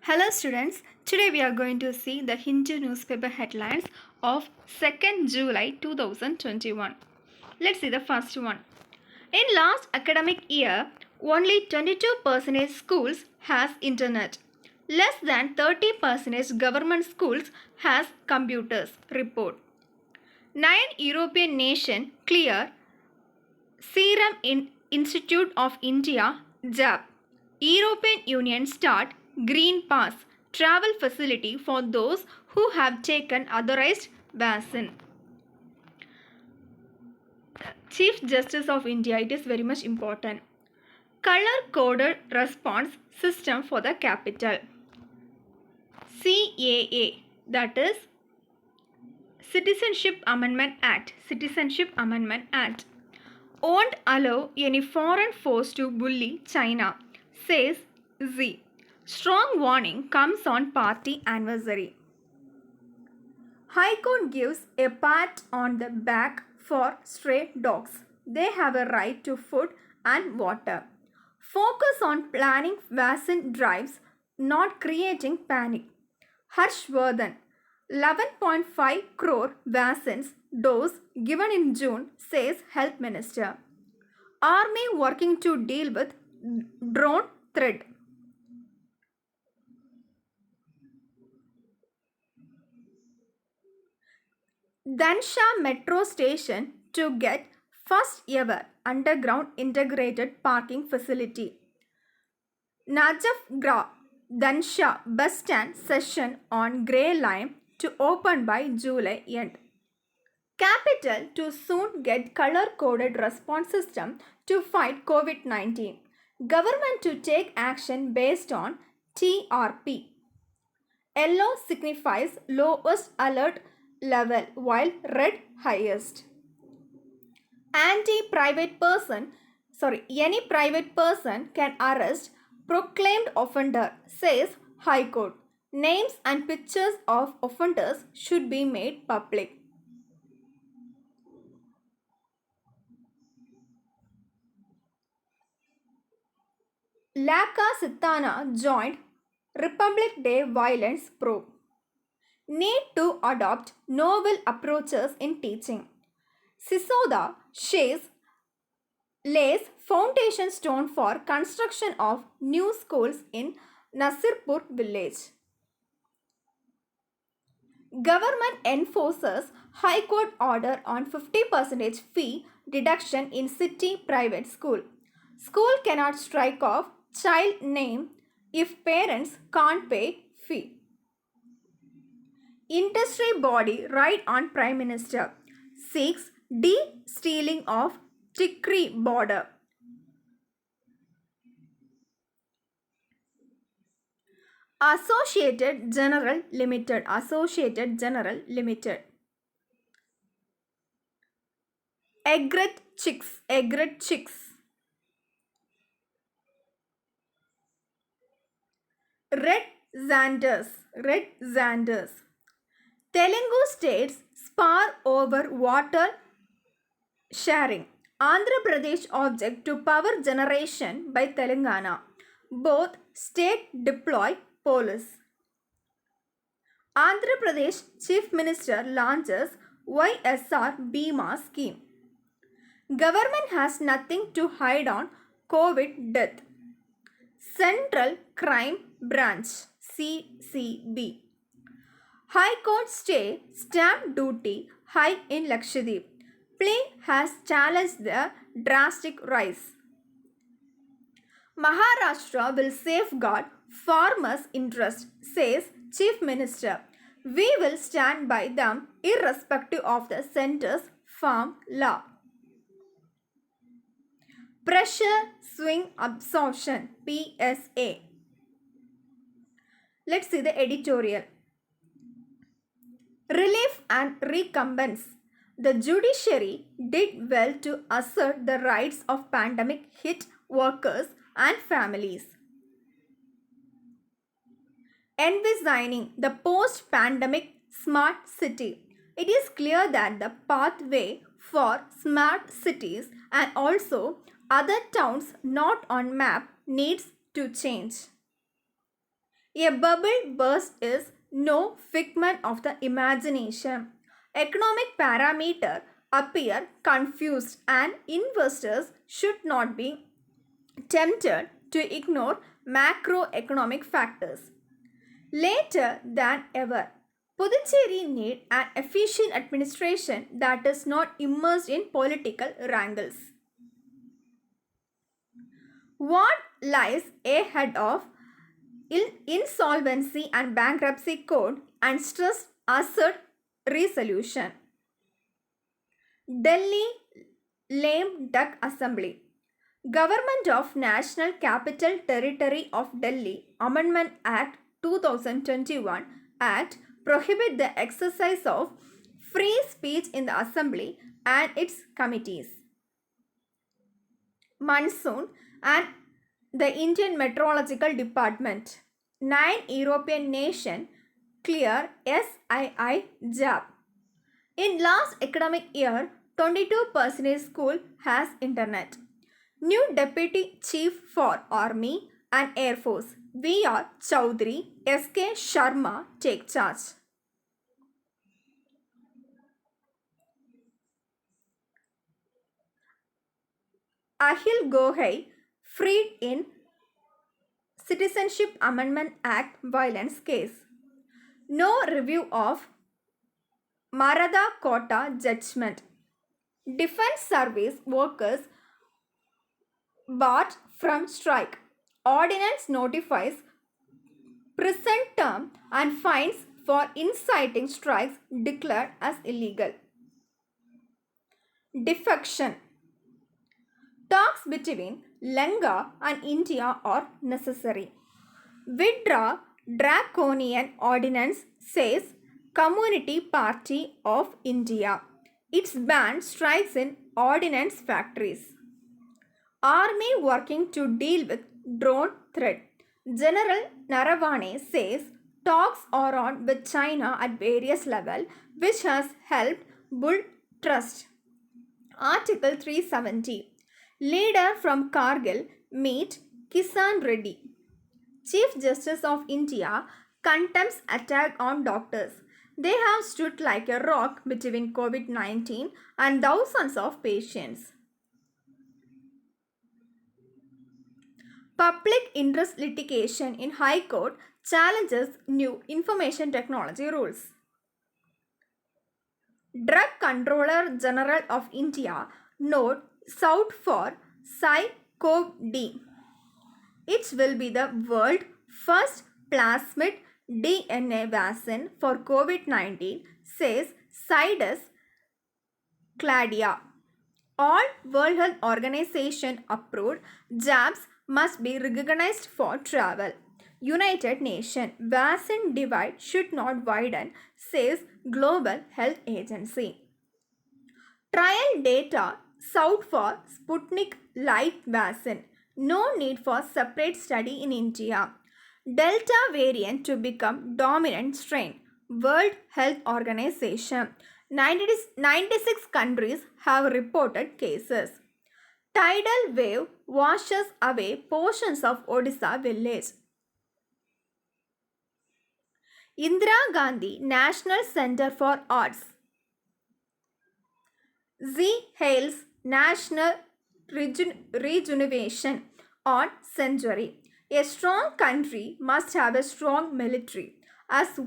Hello students, today we are going to see the Hindu newspaper headlines of 2nd July 2021. Let's see the first one. In last academic year, only 22% schools has internet. Less than 30% government schools has computers. Report. 9 European nations clear Serum Institute of India (JAP). European Union start Green Pass travel facility for those who have taken authorized vaccine. Chief Justice of India, it is very much important. Color coded response system for the capital. CAA, that is Citizenship Amendment Act. Citizenship Amendment Act. Won't allow any foreign force to bully China, says Xi. Strong warning comes on party anniversary. High Court gives a pat on the back for stray dogs. They have a right to food and water. Focus on planning vaccine drives, not creating panic. Harshvardhan, 11.5 crore vaccines dose given in June, says Health Minister. Army working to deal with drone threat. Dansha Metro Station to get first ever underground integrated parking facility. Najafgarh Dansha bus stand session on Grey Line to open by July end. Capital to soon get color-coded response system to fight COVID-19. Government to take action based on TRP. Yellow signifies lowest alert level while red highest. Any private person can arrest proclaimed offender, says High Court. Names and pictures of offenders should be made public. Laka Sitana joined Republic Day violence probe. Need to adopt novel approaches in teaching. Sisoda lays foundation stone for construction of new schools in Nasirpur village. Government enforces High Court order on 50% fee deduction in city private school. School cannot strike off child name if parents can't pay fee. Industry body right on Prime Minister seeks de-stealing of Tikri border. Associated General Limited. Egret chicks. Red Xanders. Telugu states spar over water sharing. Andhra Pradesh object to power generation by Telangana. Both state deploy police. Andhra Pradesh Chief Minister launches YSR Bima scheme. Government has nothing to hide on COVID death. Central Crime Branch CCB. High Court stay stamp duty high in Lakshadweep. Plea has challenged the drastic rise. Maharashtra will safeguard farmers' interest, says Chief Minister. We will stand by them irrespective of the centre's farm law. Pressure swing absorption PSA. Let's see the editorial. Relief and recompense. The judiciary did well to assert the rights of pandemic hit workers and families. Envisioning the post-pandemic smart city. It is clear that the pathway for smart cities and also other towns not on map needs to change. A bubble burst is no figment of the imagination. Economic parameters appear confused and investors should not be tempted to ignore macroeconomic factors. Later than ever, Puducherry need an efficient administration that is not immersed in political wrangles. What lies ahead of insolvency and bankruptcy code and stress asset resolution? Delhi Lame Duck Assembly. Government of National Capital Territory of Delhi Amendment Act 2021 Act prohibit the exercise of free speech in the assembly and its committees. Monsoon and the Indian Meteorological Department. 9 European nations clear SII job. In last academic year, 22% school has internet. New Deputy Chief for Army and Air Force V.R. Chowdhury S.K. Sharma take charge. Ahil Gohei freed in Citizenship Amendment Act violence case. No review of Maratha Kota judgment. Defense service workers barred from strike. Ordinance notifies prison term and fines for inciting strikes declared as illegal. Defection. Talks between Lanka and India are necessary. Withdraw draconian ordinance, says Community Party of India. Its ban strikes in ordnance factories. Army working to deal with drone threat. General Naravane says talks are on with China at various levels, which has helped build trust. Article 370. Leader from Kargil meet Kisan Reddy. Chief Justice of India condemns attack on doctors. They have stood like a rock between COVID-19 and thousands of patients. Public interest litigation in High Court challenges new information technology rules. Drug Controller General of India note sought for Cy-CoV-D. It will be the world's first plasmid DNA vaccine for COVID-19, says Cydus Cladia. All World Health Organization approved jabs must be recognized for travel. United Nations vaccine divide should not widen, says Global Health Agency. Trial data sought for Sputnik Light vaccine. No need for separate study in India. Delta variant to become dominant strain. World Health Organization. 96 countries have reported cases. Tidal wave washes away portions of Odisha village. Indira Gandhi National Center for Arts. Z hails National Rejuvenation on century. A strong country must have a strong military, as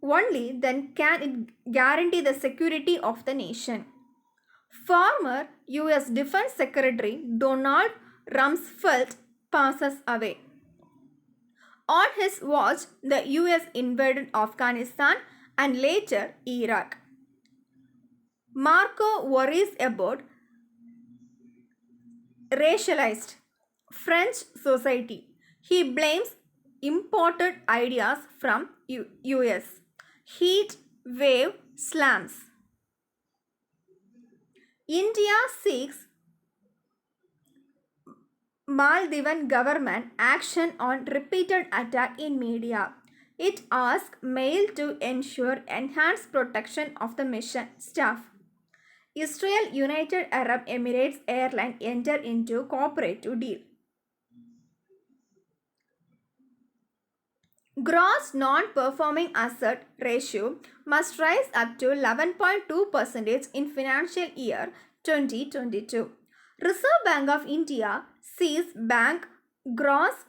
only then can it guarantee the security of the nation. Former US Defense Secretary Donald Rumsfeld passes away. On his watch, the US invaded Afghanistan and later Iraq. Marco worries about racialized French society. He blames imported ideas from US. Heat wave slams. India seeks Maldivian government action on repeated attack in media. It asks Mail to ensure enhanced protection of the mission staff. Israel United Arab Emirates Airline enter into cooperative deal. Gross non-performing asset ratio must rise up to 11.2% in financial year 2022. Reserve Bank of India sees bank gross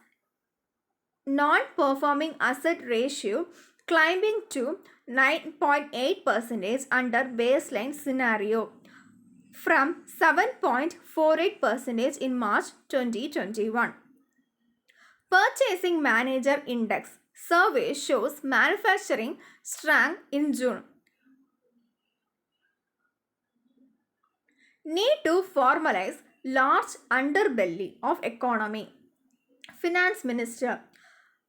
non-performing asset ratio climbing to 9.8% under baseline scenario from 7.48% in March 2021. Purchasing Manager Index survey shows manufacturing strength in June. Need to formalize large underbelly of economy. Finance Minister.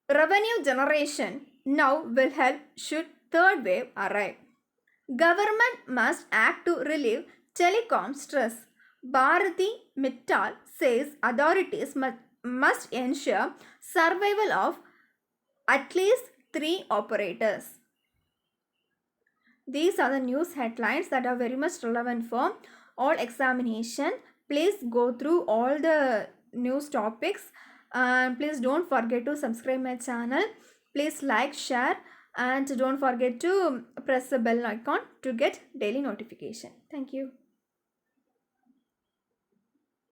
Revenue generation now will help should third wave arrive. Government must act to relieve telecom stress. Bharati Mittal says authorities must ensure survival of at least 3 operators. These are the news headlines that are very much relevant for all examination. Please go through all the news topics and please don't forget to subscribe my channel. Please like, share and don't forget to press the bell icon to get daily notification. Thank you.